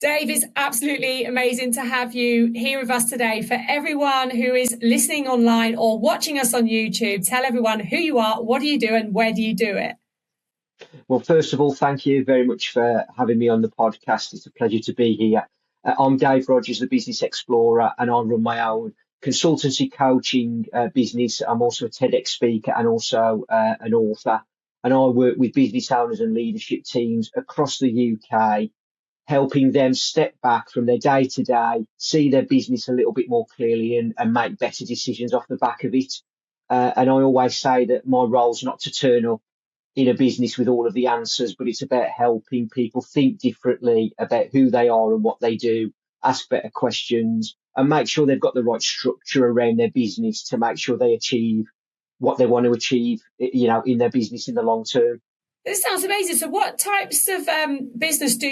Dave, it's absolutely amazing to have you here with us today. For everyone who is listening online or watching us on YouTube, tell everyone who you are, what do you do, and where do you do it? Well, first of all, thank you very much for having me on the podcast. It's a pleasure to be here. I'm Dave Rogers, the Business Explorer, and I run my own consultancy coaching business. I'm also a TEDx speaker and also an author. And I work with business owners and leadership teams across the UK, helping them step back from their day to day, see their business a little bit more clearly and make better decisions off the back of it. And I always say that my role's not to turn up in a business with all of the answers, but it's about helping people think differently about who they are and what they do, ask better questions, and make sure they've got the right structure around their business to make sure they achieve what they want to achieve, in their business in the long term. This sounds amazing. So what types of businesses do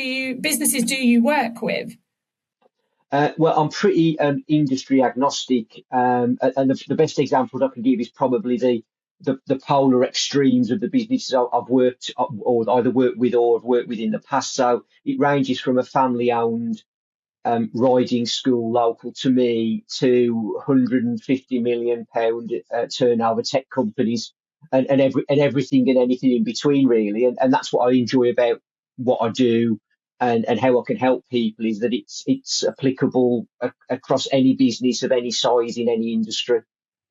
you work with? Well, I'm pretty industry agnostic, and the best examples I can give is probably the polar extremes of the businesses I've worked or either worked with or have worked with in the past. So it ranges from a family-owned riding school local to me to 150 million pound turnover tech companies and everything and anything in between, really. And that's what I enjoy about what I do and how I can help people is that it's applicable across any business of any size in any industry.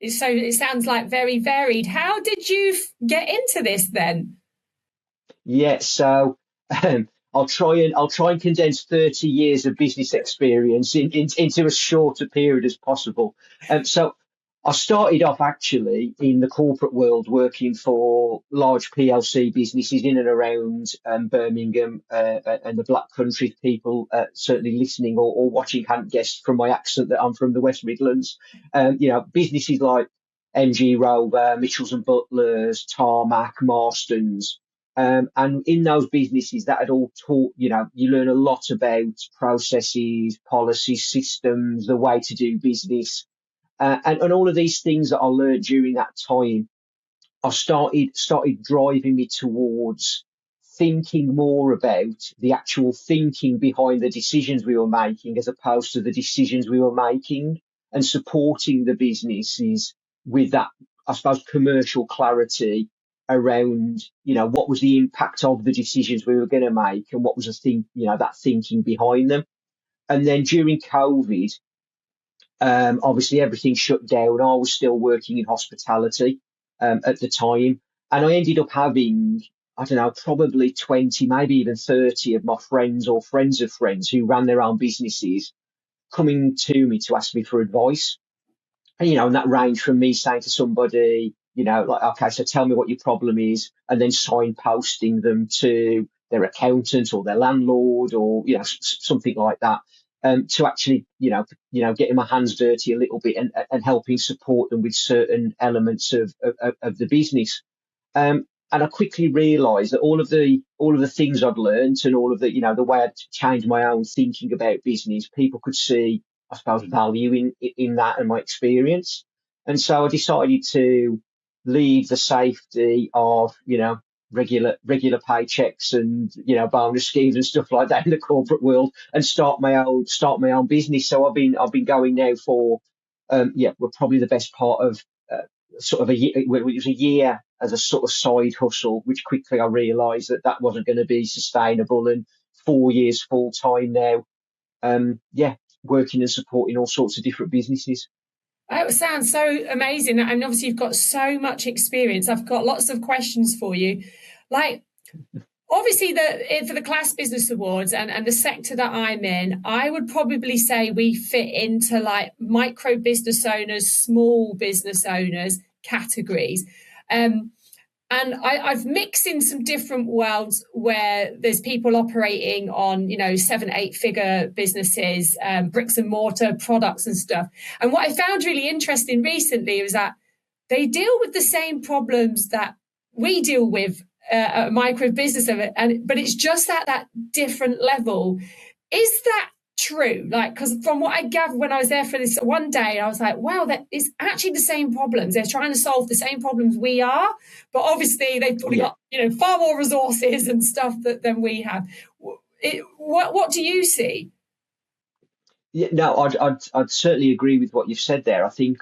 So it sounds like very varied. How did you get into this then? Yeah, so I'll try and condense 30 years of business experience into as short a period as possible. So I started off actually in the corporate world working for large PLC businesses in and around Birmingham and the Black Country. People certainly listening or watching hadn't guessed from my accent that I'm from the West Midlands. Businesses like MG Rover, Mitchells and Butlers, Tarmac, Marston's. And in those businesses, that had all taught, you learn a lot about processes, policies, systems, the way to do business. And all of these things that I learned during that time, I started driving me towards thinking more about the actual thinking behind the decisions we were making as opposed to the decisions we were making and supporting the businesses with that, I suppose, commercial clarity around, what was the impact of the decisions we were going to make and what was that thinking behind them. And then during COVID, obviously everything shut down. I was still working in hospitality at the time, and I ended up having, I don't know, probably 20, maybe even 30 of my friends or friends of friends who ran their own businesses coming to me to ask me for advice. And that ranged from me saying to somebody, like, okay, so tell me what your problem is, and then signposting them to their accountant or their landlord or, something like that, to actually, getting my hands dirty a little bit and helping support them with certain elements of the business. And I quickly realised that all of the things I'd learned and all of the way I'd changed my own thinking about business, people could see, I suppose, value in that and my experience. And so I decided to leave the safety of, regular paychecks and, bonus schemes and stuff like that in the corporate world and start my own business. So I've been going now for, we're probably the best part of sort of a year. It was a year as a sort of side hustle, which quickly I realised that wasn't going to be sustainable, and 4 years full time now. Working and supporting all sorts of different businesses. It sounds so amazing. And obviously you've got so much experience. I've got lots of questions for you. Like, obviously for the Class Business Awards and the sector that I'm in, I would probably say we fit into like micro business owners, small business owners categories. And I've mixed in some different worlds where there's people operating on, 7-8 figure businesses, bricks and mortar products and stuff. And what I found really interesting recently was that they deal with the same problems that we deal with at a micro business, but it's just at that different level. Is that true? Like, because from what I gathered when I was there for this one day, I was like, wow, that is actually the same problems. They're trying to solve the same problems we are, but obviously they've probably got, far more resources and stuff than we have. What do you see? Yeah, no, I'd certainly agree with what you've said there. I think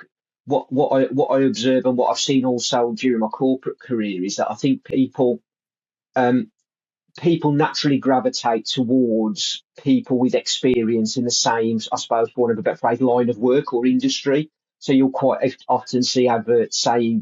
what I observe and what I've seen also during my corporate career is that I think um, people naturally gravitate towards people with experience in the same, I suppose, for want of a better phrase, line of work or industry. So you'll quite often see adverts saying,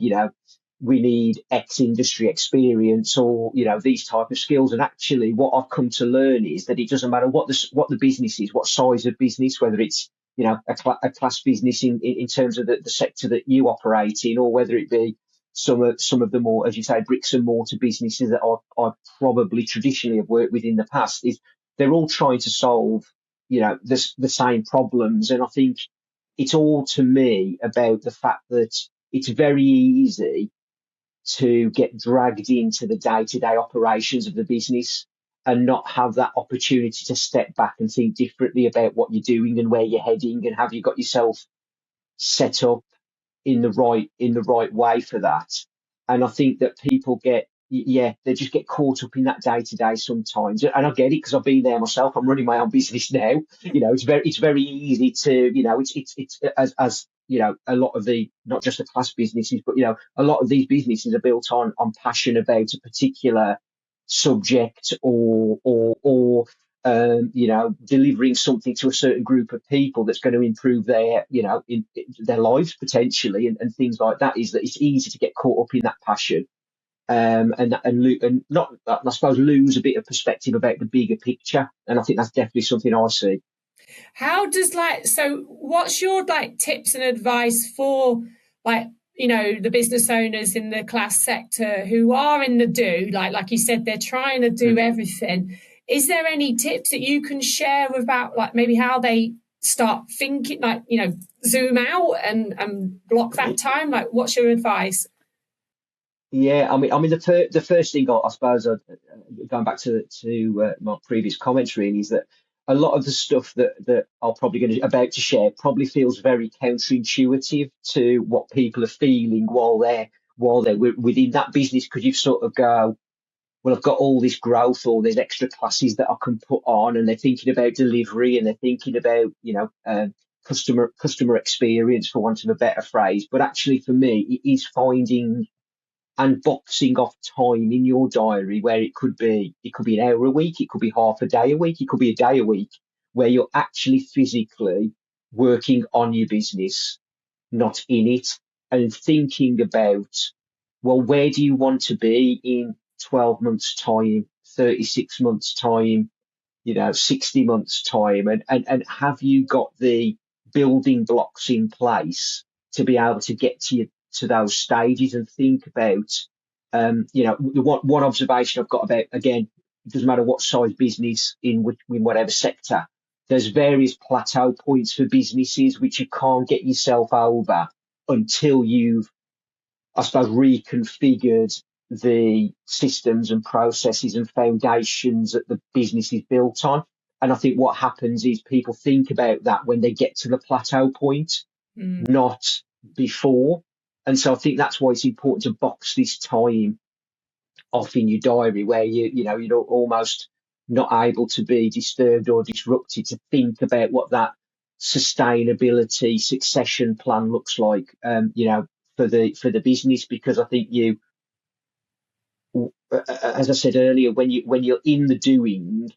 we need X industry experience or, these type of skills. And actually what I've come to learn is that it doesn't matter what the business is, what size of business, whether it's, a class business in terms of the sector that you operate in, or whether it be some of the more, as you say, bricks and mortar businesses that I probably traditionally have worked with in the past, is they're all trying to solve, the same problems. And I think it's all, to me, about the fact that it's very easy to get dragged into the day-to-day operations of the business and not have that opportunity to step back and think differently about what you're doing and where you're heading, and have you got yourself set up in the right way for that. And I think that people they just get caught up in that day to day sometimes. And I get it because I've been there myself. I'm running my own business now. It's very easy to, it's as a lot of the, not just the class businesses, but a lot of these businesses are built on passion about a particular subject, or delivering something to a certain group of people that's going to improve in their lives potentially, and things like that. Is that it's easy to get caught up in that passion, and not, I suppose, lose a bit of perspective about the bigger picture. And I think that's definitely something I see. How does what's your tips and advice for the business owners in the class sector who are in the do, like you said, they're trying to do Mm. everything. Is there any tips that you can share about maybe how they start thinking, zoom out and block that time? What's your advice? Yeah, I mean, the first thing, I suppose, going back to my previous comments, really, is that a lot of the stuff that I'm probably about to share probably feels very counterintuitive to what people are feeling while they're within that business, because you sort of go, well, I've got all this growth, all these extra classes that I can put on, and they're thinking about delivery, and they're thinking about customer experience, for want of a better phrase. But actually, for me, it is finding and boxing off time in your diary where it could be an hour a week, it could be half a day a week, it could be a day a week, where you're actually physically working on your business, not in it, and thinking about, well, where do you want to be in 12 months time, 36 months time, 60 months time, and have you got the building blocks in place to be able to get to those stages, and think about, the one observation I've got about, again, it doesn't matter what size business in whatever sector, there's various plateau points for businesses which you can't get yourself over until you've, I suppose, reconfigured the systems and processes and foundations that the business is built on. And I think what happens is people think about that when they get to the plateau point, Mm. not before. And so I think that's why it's important to box this time off in your diary, where you're almost not able to be disturbed or disrupted, to think about what that sustainability succession plan looks like, for the business. Because I think as I said earlier, when you're in the doing,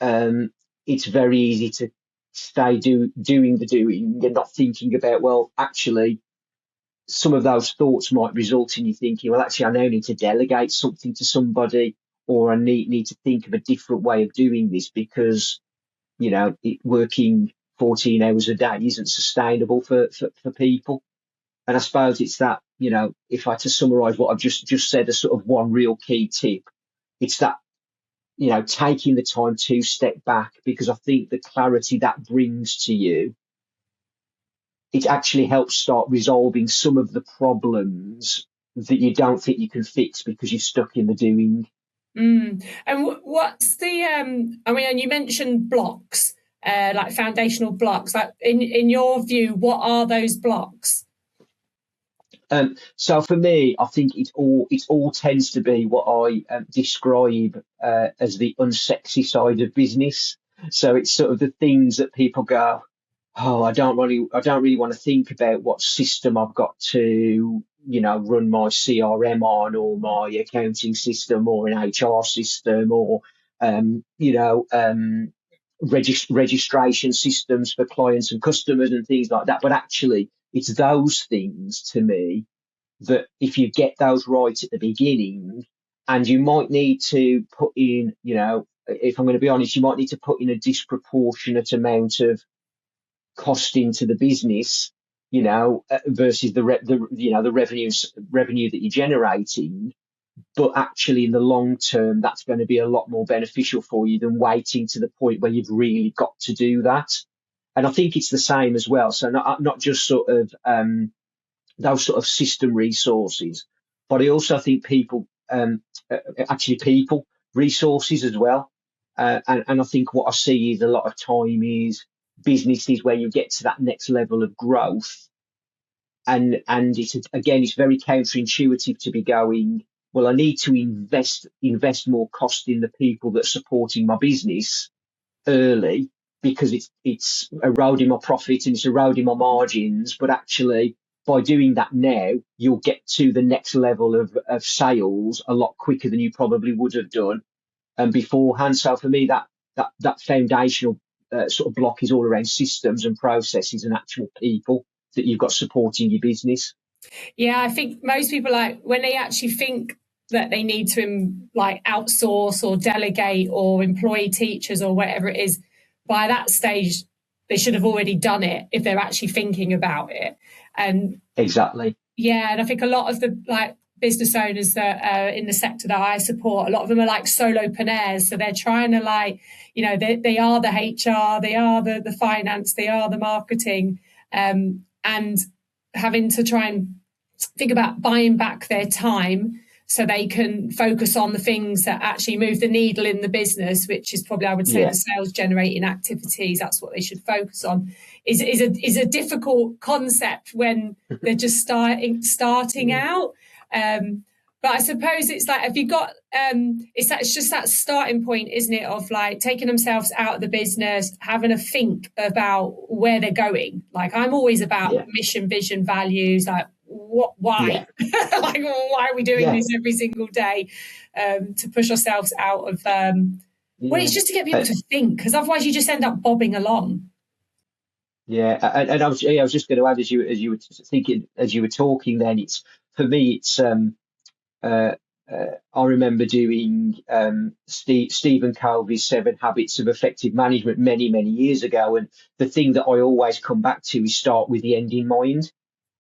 um, it's very easy to stay doing the doing and not thinking about, well, actually, some of those thoughts might result in you thinking, well, actually, I now need to delegate something to somebody, or I need to think of a different way of doing this, because, working 14 hours a day isn't sustainable for people. And I suppose it's that, if I had to summarize what I've just said as sort of one real key tip, it's that, taking the time to step back, because I think the clarity that brings to you, it actually helps start resolving some of the problems that you don't think you can fix because you're stuck in the doing. Mm. And what's the and you mentioned blocks, like foundational blocks. Like in your view, what are those blocks? So for me, I think it all tends to be what I describe as the unsexy side of business. So it's sort of the things that people go, oh, I don't really want to think about what system I've got to, run my CRM on, or my accounting system, or an HR system, or registration systems for clients and customers and things like that. But actually, it's those things to me that if you get those right at the beginning, and you might need to put in, if I'm going to be honest, you might need to put in a disproportionate amount of cost into the business, versus the revenue that you're generating. But actually, in the long term, that's going to be a lot more beneficial for you than waiting to the point where you've really got to do that. And I think it's the same as well. So not just sort of those sort of system resources, but I also think people resources as well. And I think what I see is a lot of time is businesses where you get to that next level of growth, and it's very counterintuitive to be going, well, I need to invest more cost in the people that are supporting my business early, because it's eroding my profit and it's eroding my margins. But actually, by doing that now, you'll get to the next level of sales a lot quicker than you probably would have done beforehand. So for me, that foundational sort of block is all around systems and processes and actual people that you've got supporting your business. Yeah, I think most people, like, when they actually think that they need to like outsource or delegate or employ teachers or whatever it is, by that stage they should have already done it if they're actually thinking about it. And Exactly. yeah, and I think a lot of the like business owners that are in the sector that I support, a lot of them are like solopreneurs. So they're trying to, like, they are the HR, they are the finance, they are the marketing, and having to try and think about buying back their time so they can focus on the things that actually move the needle in the business, which is probably, I would say, Yeah. the sales generating activities. That's what they should focus on. Is a difficult concept when they're just starting out. But I suppose it's like, if you got it's just that starting point, isn't it, of like taking themselves out of the business, having a think about where they're going. Like, I'm always about Yeah. mission, vision, values. Like, why? Yeah. Like, why are we doing Yeah. this every single day? To push ourselves out of well, it's Yeah. just to get people Uh, to think, because otherwise you just end up bobbing along. Yeah, and I was just going to add, as you were thinking, as you were talking, then it's for me, it's uh, I remember doing Stephen Covey's Seven Habits of Effective Management many, many years ago, and the thing that I always come back to is start with the end in mind.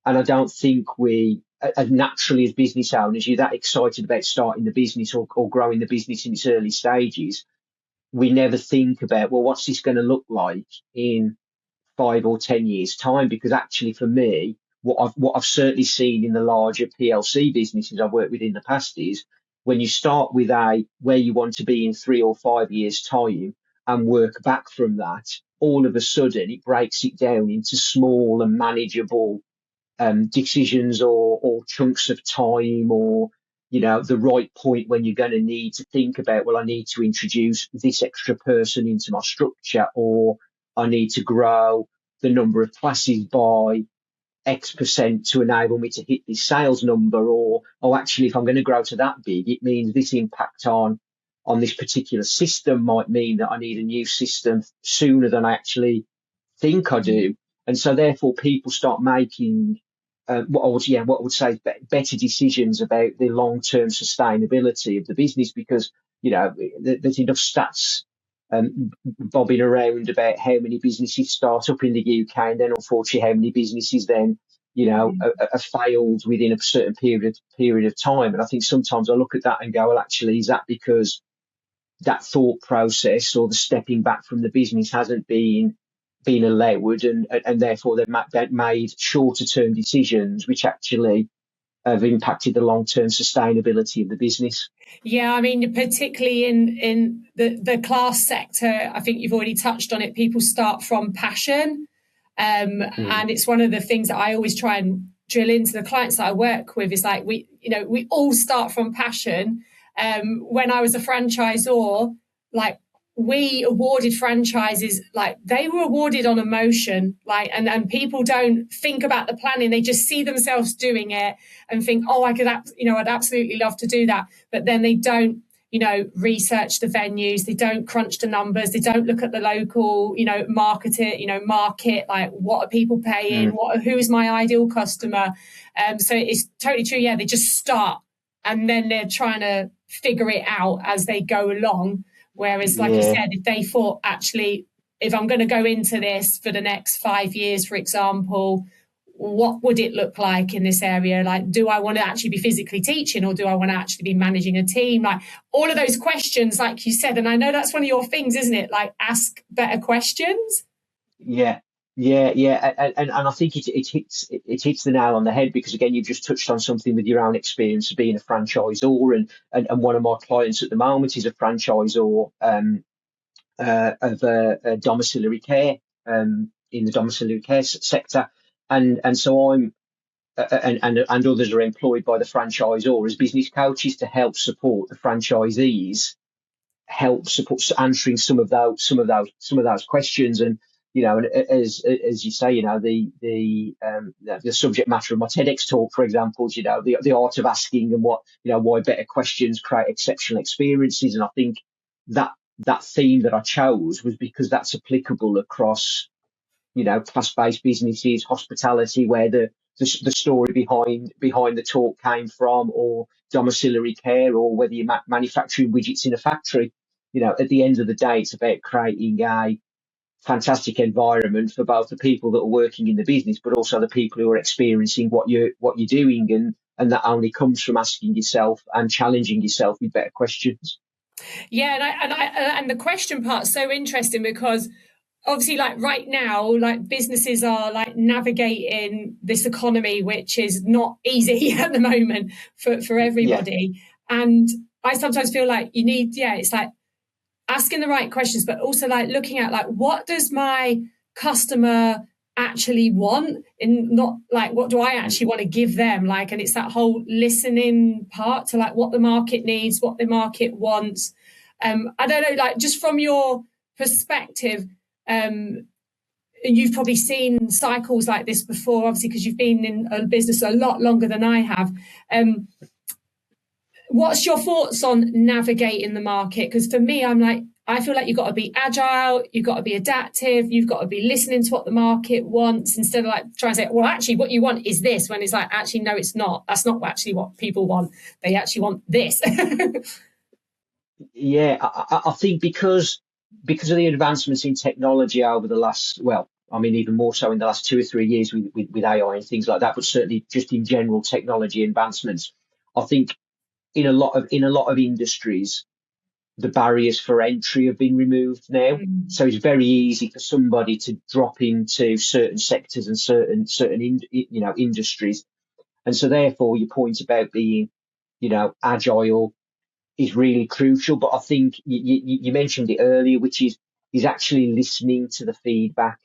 And I don't think we, as naturally as business owners, you're that excited about starting the business, or growing the business in its early stages. We never think about, well, what's this going to look like in 5 or 10 years time? Because actually, for me, what I've certainly seen in the larger PLC businesses I've worked with in the past is, when you start with where you want to be in 3 or 5 years time, and work back from that, all of a sudden it breaks it down into small and manageable decisions, or chunks of time, or the right point when you're going to need to think about, well, I need to introduce this extra person into my structure, or I need to grow the number of classes by X% to enable me to hit this sales number, or, oh, actually, if I'm going to grow to that big, it means this impact on this particular system might mean that I need a new system sooner than I actually think I do. And so therefore people start making what I would say is better decisions about the long-term sustainability of the business, because there's enough stats bobbing around about how many businesses start up in the UK, and then unfortunately how many businesses then are failed within a certain period of time. And I think sometimes I look at that and go, well, actually, is that because that thought process, or the stepping back from the business, hasn't been allowed, and therefore they've made shorter term decisions which actually have impacted the long term sustainability of the business. Yeah, I mean, particularly in the class sector, I think you've already touched on it. People start from passion, Mm. and it's one of the things that I always try and drill into the clients that I work with is like, we all start from passion. When I was a franchisor, like, we awarded franchises, like they were awarded on emotion, like, and people don't think about the planning. They just see themselves doing it and think, oh, I'd absolutely love to do that. But then they don't, research the venues. They don't crunch the numbers. They don't look at the local, market, like what are people paying? Who's my ideal customer? So it's totally true. Yeah. They just start and then they're trying to figure it out as they go along. Whereas, like you said, if they thought, actually, if I'm going to go into this for the next 5 years, for example, what would it look like in this area? Like, do I want to actually be physically teaching, or do I want to actually be managing a team? Like, all of those questions, like you said, and I know that's one of your things, isn't it? Like, ask better questions. Yeah, and I think it hits the nail on the head, because again, you've just touched on something with your own experience of being a franchisor, and one of my clients at the moment is a franchisor of domiciliary care, in the domiciliary care sector, and so I'm and others are employed by the franchisor as business coaches to help support the franchisees, help support answering some of those questions. And and as you say, the subject matter of my TEDx talk, for example, is, the art of asking, and why better questions create exceptional experiences. And I think that theme that I chose was because that's applicable across class-based businesses, hospitality, where the story behind the talk came from, or domiciliary care, or whether you're manufacturing widgets in a factory. At the end of the day, it's about creating a fantastic environment for both the people that are working in the business, but also the people who are experiencing what you're doing, and that only comes from asking yourself and challenging yourself with better questions. Yeah, and the question part's so interesting, because obviously, like right now, like businesses are like navigating this economy, which is not easy at the moment for Yeah. everybody. And I sometimes feel like you need, it's like asking the right questions, but also like looking at, like, what does my customer actually want, and not like, what do I actually want to give them? Like, and it's that whole listening part to like what the market needs, what the market wants. I don't know, like, just from your perspective, and you've probably seen cycles like this before, obviously, because you've been in a business a lot longer than I have. What's your thoughts on navigating the market? Because for me, I feel like you've got to be agile, you've got to be adaptive, you've got to be listening to what the market wants, instead of like trying to say, well, actually, what you want is this, when it's like, actually, no, it's not. That's not actually what people want. They actually want this. Yeah, I think because of the advancements in technology over the last, well, I mean, even more so in the last 2 or 3 years with AI and things like that, but certainly just in general technology advancements, I think in a lot of industries, the barriers for entry have been removed now. So it's very easy for somebody to drop into certain sectors and certain industries. And so therefore your point about being, agile is really crucial. But I think you mentioned it earlier, which is actually listening to the feedback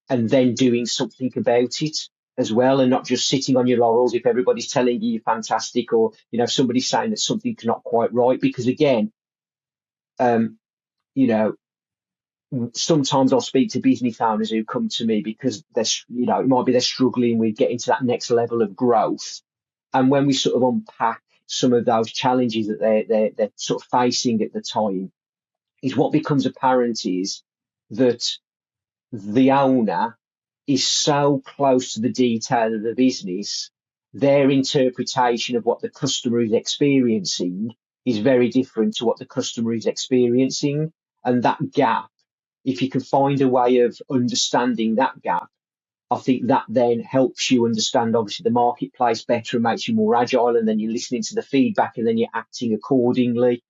and then doing something about it as well, and not just sitting on your laurels if everybody's telling you you're fantastic, or if somebody's saying that something's not quite right. Because again, um, you know, sometimes I'll speak to business owners who come to me because it might be they're struggling with getting to that next level of growth. And when we sort of unpack some of those challenges that they're sort of facing at the time, is what becomes apparent is that the owner is so close to the detail of the business, their interpretation of what the customer is experiencing is very different to what the customer is experiencing. And that gap, if you can find a way of understanding that gap, I think that then helps you understand, obviously, the marketplace better and makes you more agile. And then you're listening to the feedback and then you're acting accordingly.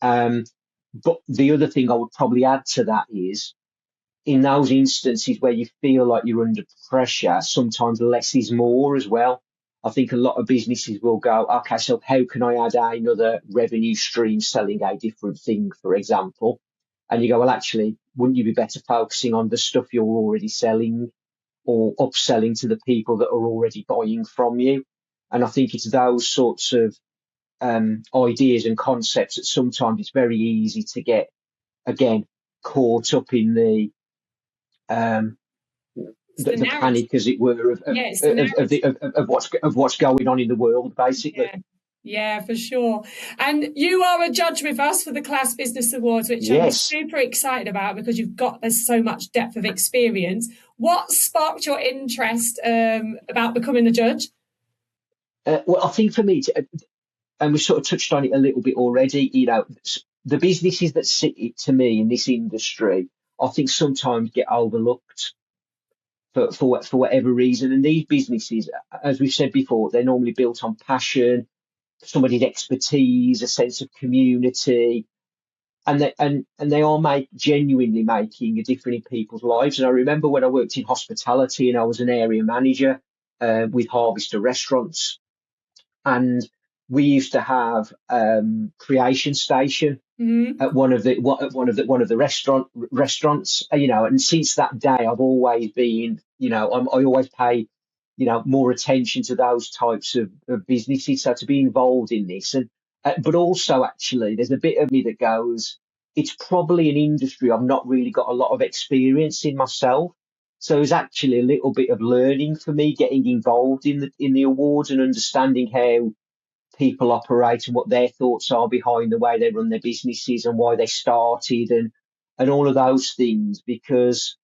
But the other thing I would probably add to that is, in those instances where you feel like you're under pressure, sometimes less is more as well. I think a lot of businesses will go, okay, so how can I add another revenue stream selling a different thing, for example? And you go, well, actually, wouldn't you be better focusing on the stuff you're already selling? or upselling to the people that are already buying from you. And I think it's those sorts of ideas and concepts that sometimes it's very easy to get, again, caught up in um, the panic, as it were, of what's going on in the world, basically. Yeah, for sure. And you are a judge with us for the Class Business Awards, which I'm super excited about because there's so much depth of experience. What sparked your interest about becoming a judge? Well, I think for me, and we sort of touched on it a little bit already, the businesses that sit to me in this industry, I think sometimes get overlooked for whatever reason. And these businesses, as we've said before, they're normally built on passion, somebody's expertise, a sense of community, and they are genuinely making a difference in people's lives. And I remember when I worked in hospitality and I was an area manager with Harvester Restaurants, and we used to have creation station at one of the restaurants, and since that day I've always been, I always pay, more attention to those types of businesses. So to be involved in this, and but also actually there's a bit of me that goes, it's probably an industry I've not really got a lot of experience in myself. So it's actually a little bit of learning for me getting involved in the awards and understanding how people operate and what their thoughts are behind the way they run their businesses and why they started and all of those things. Because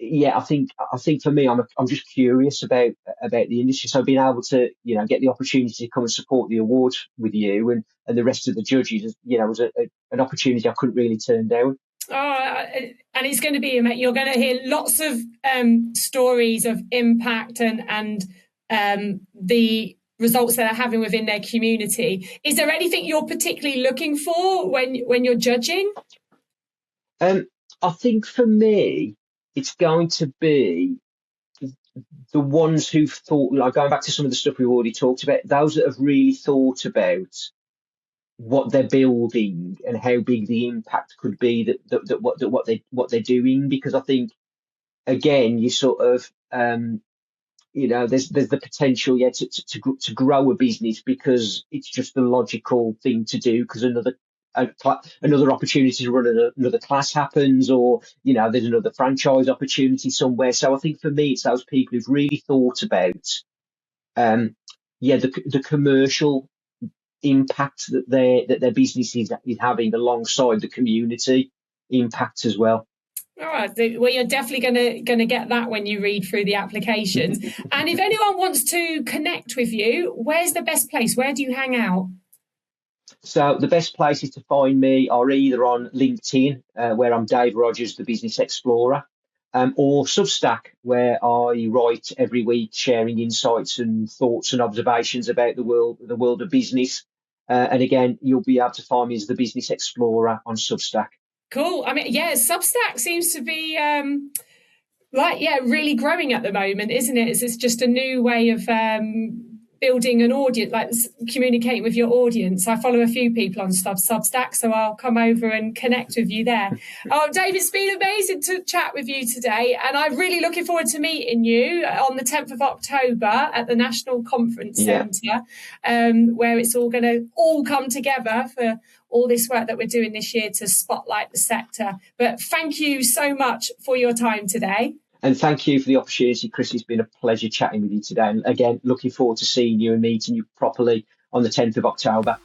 I think for me, I'm just curious about the industry. So being able to get the opportunity to come and support the awards with you and the rest of the judges, was an opportunity I couldn't really turn down. Oh, and it's going to be, you're going to hear lots of stories of impact and the results that are having within their community. Is there anything you're particularly looking for when you're judging? I think for me, it's going to be the ones who've thought, like going back to some of the stuff we've already talked about, those that have really thought about what they're building and how big the impact could be what they're doing. Because I think, again, you sort of there's the potential to grow a business because it's just the logical thing to do, because another opportunity to run another class happens, or there's another franchise opportunity somewhere. So I think for me, it's those people who've really thought about the commercial impact that their business is having alongside the community impact as well. All right. Well, you're definitely going to get that when you read through the applications. And if anyone wants to connect with you, where's the best place? Where do you hang out? So the best places to find me are either on LinkedIn, where I'm Dave Rogers, the Business Explorer, or Substack, where I write every week, sharing insights and thoughts and observations about the world of business. And again, you'll be able to find me as the Business Explorer on Substack. Cool. Substack seems to be really growing at the moment, isn't it? It's just a new way of building an audience, like communicating with your audience. I follow a few people on Substack, so I'll come over and connect with you there. Oh, Dave, it's been amazing to chat with you today, and I'm really looking forward to meeting you on the 10th of October at the National Conference Centre, where it's all going to come together for all this work that we're doing this year to spotlight the sector. But thank you so much for your time today. And thank you for the opportunity, Chris. It's been a pleasure chatting with you today. And again, looking forward to seeing you and meeting you properly on the 10th of October.